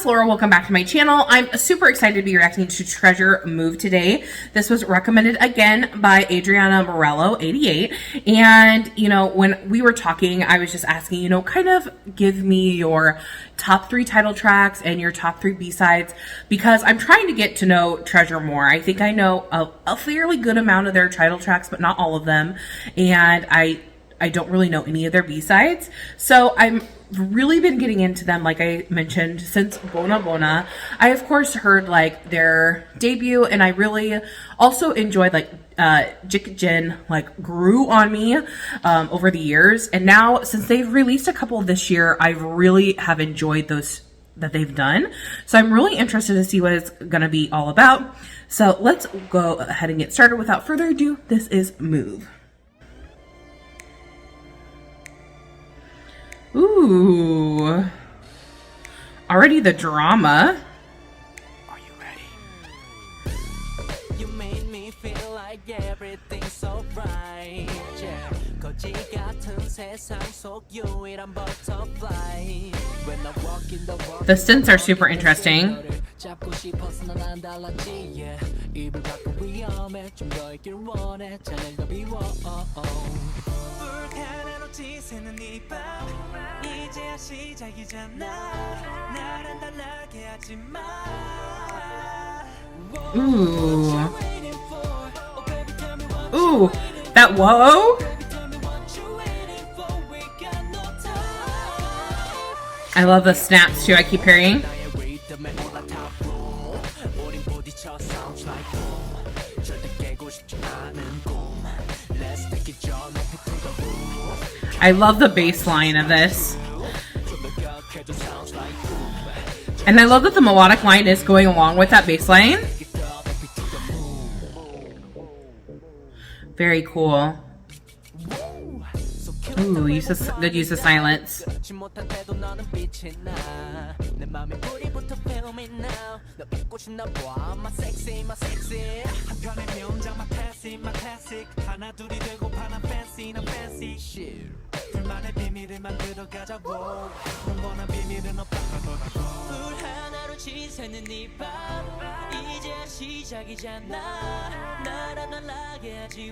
it's Laura. Welcome back to my channel. I'm super excited to be reacting to Treasure Move today. This was recommended again by Adriana Morello 88. And, you know, when we were talking, I was just asking, you know, kind of give me your top 3 title tracks and your top 3 B-sides, because I'm trying to get to know Treasure more. I think I know a fairly good amount of their title tracks, but not all of them. And I don't really know any of their B-sides. So I'm really been getting into them, like I mentioned, since Bona Bona. I of course heard like their debut, and I really also enjoyed like Jik Jin like grew on me over the years, and now since they've released a couple this year, I really have enjoyed those that they've done. So I'm really interested to see what it's gonna be all about. So let's go ahead and get started. Without further ado, this is Move. Ooh, already the drama. Are you ready? You made me feel like everything's so right. Yeah. 거지 같은 세상 속 유일한 butterfly. When I walk in the world, the stints are super interesting. 잡고 싶어서 난 안 달랐지. Yeah. 입을 닫고 위험해. 좀 더 있길 원해. 잔을 더 비워. 불가능한 지새는 이 밤. 이제야 시작이잖아. 나랑 달라게 하지 마. Ooh, that whoa. I love the snaps too, I keep hearing. I love the bass line of this. And I love that the melodic line is going along with that bass line. Very cool. Ooh, good use of silence.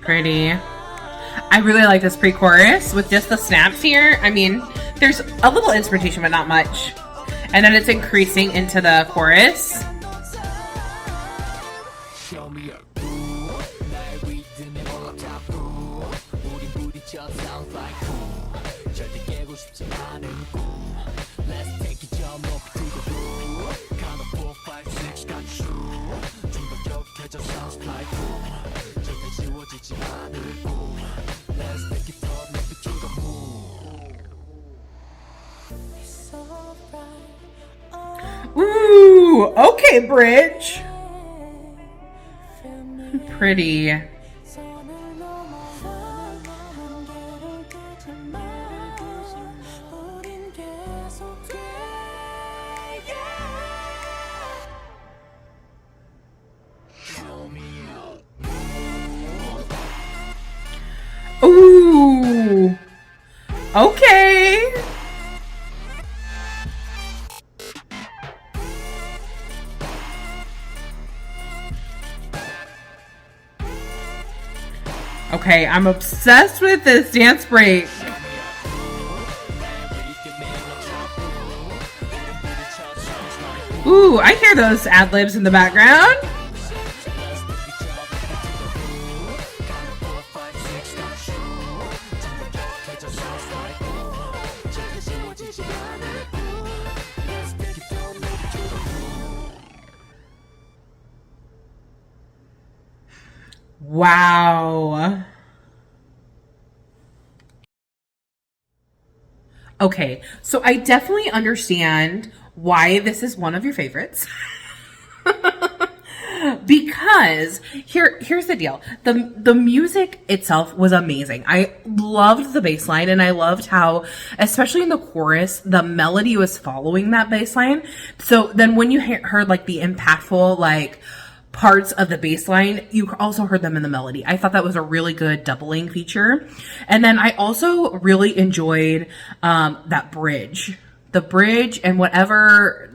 Pretty. I really like this pre-chorus with just the snaps here. I mean, there's a little inspiration, but not much. And then it's increasing into the chorus. Ooh, okay, bridge. Pretty. Ooh, okay. Okay, I'm obsessed with this dance break. Ooh, I hear those ad-libs in the background. Wow. Okay, so I definitely understand why this is one of your favorites. Because here's the deal. The music itself was amazing. I loved the bass line, and I loved how, especially in the chorus, the melody was following that bass line. So then when you heard like the impactful like parts of the bass line, you also heard them in the melody. I thought that was a really good doubling feature. And then I also really enjoyed that bridge. The bridge and whatever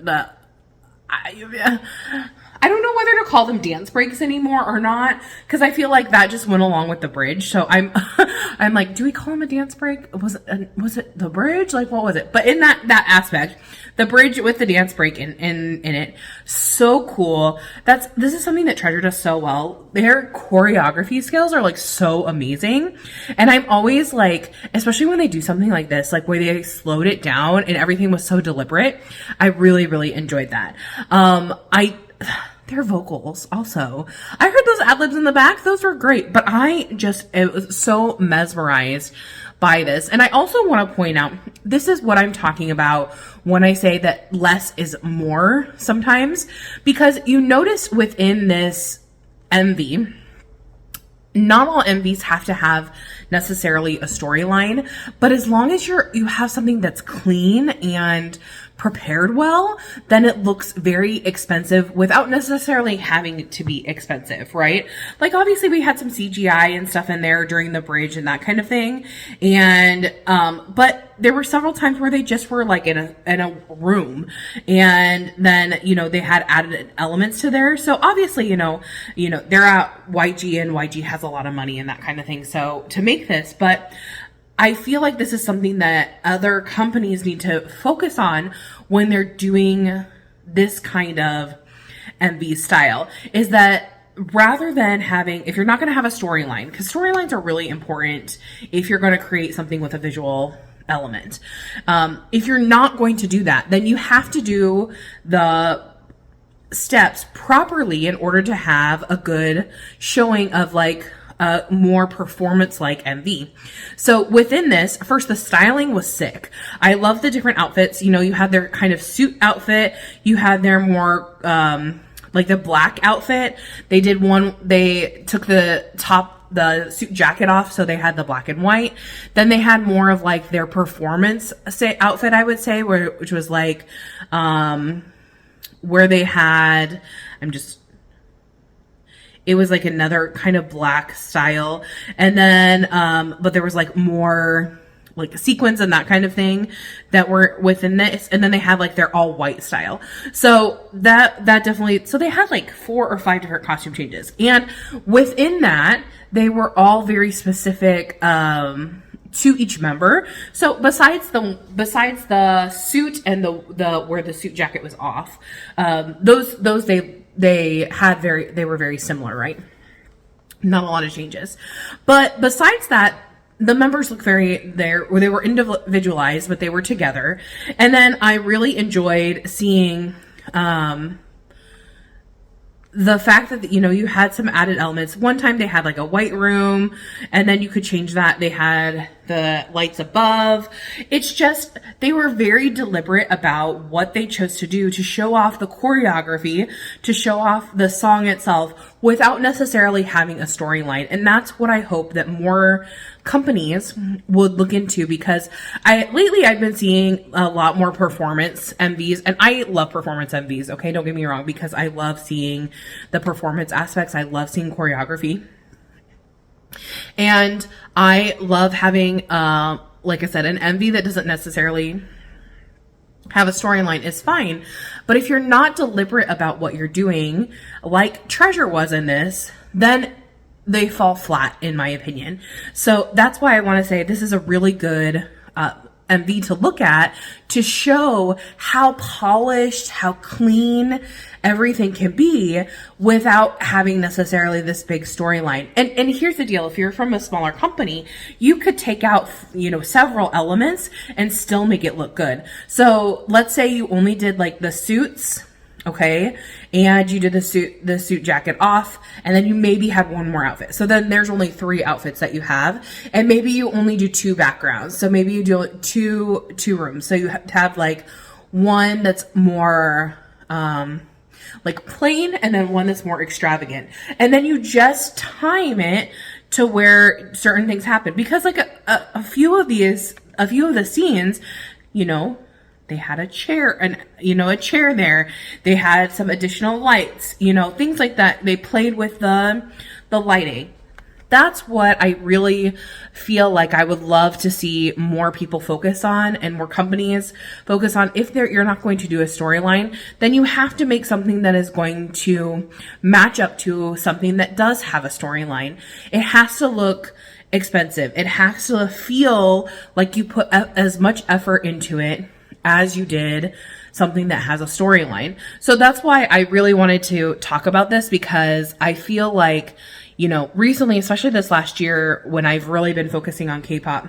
I don't know whether to call them dance breaks anymore or not, because I feel like that just went along with the bridge. So I'm I'm like, do we call them a dance break? Was it the bridge? Like, what was it? But in that aspect, the bridge with the dance break in it, so cool. This is something that Treasure does so well. Their choreography skills are like so amazing, and I'm always like, especially when they do something like this, like where they slowed it down and everything was so deliberate. I really enjoyed that. Their vocals also. I heard those ad-libs in the back. Those were great. But it was so mesmerized by this. And I also want to point out, this is what I'm talking about when I say that less is more sometimes. Because you notice within this MV, not all MVs have to have necessarily a storyline, but as long as you have something that's clean and prepared well, then it looks very expensive without necessarily having it to be expensive, right? Like obviously we had some CGI and stuff in there during the bridge and that kind of thing. And, but there were several times where they just were like in a room, and then, they had added elements to there. So obviously, they're at YG, and YG has a lot of money and that kind of thing. So to make this, but I feel like this is something that other companies need to focus on when they're doing this kind of MV style, is that rather than if you're not going to have a storyline, because storylines are really important if you're going to create something with a visual element. If you're not going to do that, then you have to do the steps properly in order to have a good showing of like a more performance-like MV. So within this, first, the styling was sick. I love the different outfits. You had their kind of suit outfit. You had their more, like the black outfit. They took the suit jacket off, so they had the black and white. Then they had more of like their performance outfit, I would say, which was like, where they had, it was like another kind of black style. And then, but there was like more like sequins and that kind of thing that were within this. And then they had like their all white style. So that definitely, so they had like 4 or 5 different costume changes. And within that, they were all very specific, to each member. So besides the suit and the where the suit jacket was off, those they were very similar, right? Not a lot of changes. But besides that, the members look they were individualized, but they were together. And then I really enjoyed seeing the fact that, you had some added elements. One time they had like a white room, and then you could change that. They had the lights above. It's just, they were very deliberate about what they chose to do to show off the choreography, to show off the song itself without necessarily having a storyline. And that's what I hope that more companies would look into, because lately I've been seeing a lot more performance MVs, and I love performance MVs, okay? Don't get me wrong, because I love seeing the performance aspects. I love seeing choreography. And I love having, like I said, an MV that doesn't necessarily have a storyline is fine. But if you're not deliberate about what you're doing, like Treasure was in this, then they fall flat, in my opinion. So that's why I want to say this is a really good MV to look at, to show how polished, how clean everything can be without having necessarily this big storyline. And here's the deal. If you're from a smaller company, you could take out, several elements and still make it look good. So let's say you only did like the suits, okay, and you did the suit jacket off, and then you maybe had one more outfit. So then there's only 3 outfits that you have, and maybe you only do 2 backgrounds. So maybe you do two rooms. So you have like one that's more like plain, and then one that's more extravagant. And then you just time it to where certain things happen, because like a few of the scenes, they had a chair a chair there. They had some additional lights, things like that. They played with the lighting. that's what I really feel like I would love to see more people focus on and more companies focus on. If you're not going to do a storyline, then you have to make something that is going to match up to something that does have a storyline. It has to look expensive. It has to feel like you put as much effort into it as you did something that has a storyline. So that's why I really wanted to talk about this, because I feel like, recently, especially this last year, when I've really been focusing on K-pop,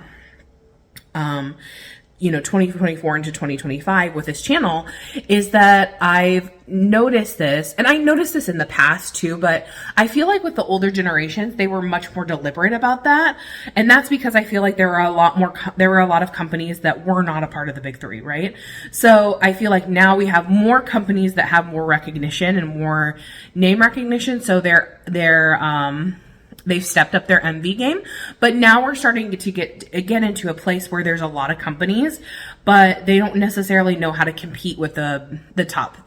2024 into 2025 with this channel, is that I've noticed this, and I noticed this in the past too, but I feel like with the older generations, they were much more deliberate about that. And that's because I feel like there were a lot of companies that were not a part of the big three, right? So I feel like now we have more companies that have more recognition and more name recognition. So they've stepped up their MV game, but now we're starting to get again into a place where there's a lot of companies, but they don't necessarily know how to compete with the top,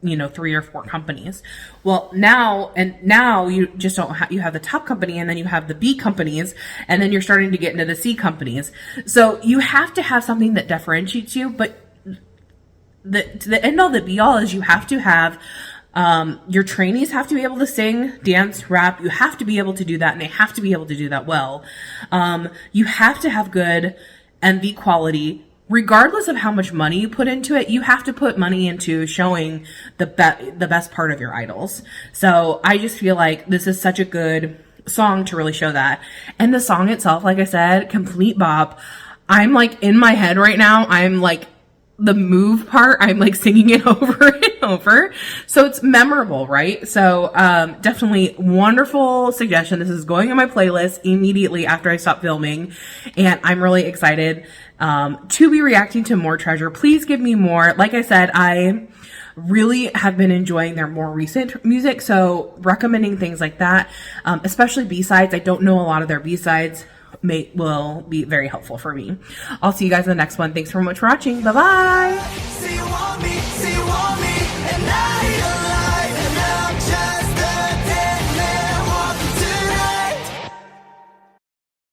3 or 4 companies. Well, now you just don't you have the top company, and then you have the B companies, and then you're starting to get into the C companies. So you have to have something that differentiates you, but the end all, the be all is you have to have your trainees have to be able to sing, dance, rap. You have to be able to do that, and they have to be able to do that well. You have to have good MV quality. Regardless of how much money you put into it, you have to put money into showing the best part of your idols. So I just feel like this is such a good song to really show that. And the song itself, like I said, complete bop. I'm like in my head right now. I'm like, the move part, I'm like singing it over and over. So it's memorable, right? So definitely wonderful suggestion. This is going on my playlist immediately after I stop filming. And I'm really excited to be reacting to more Treasure. Please give me more. Like I said, I really have been enjoying their more recent music. So recommending things like that, especially B-sides. I don't know a lot of their B-sides. Will be very helpful for me. I'll see you guys in the next one. Thanks so much for watching. Bye bye.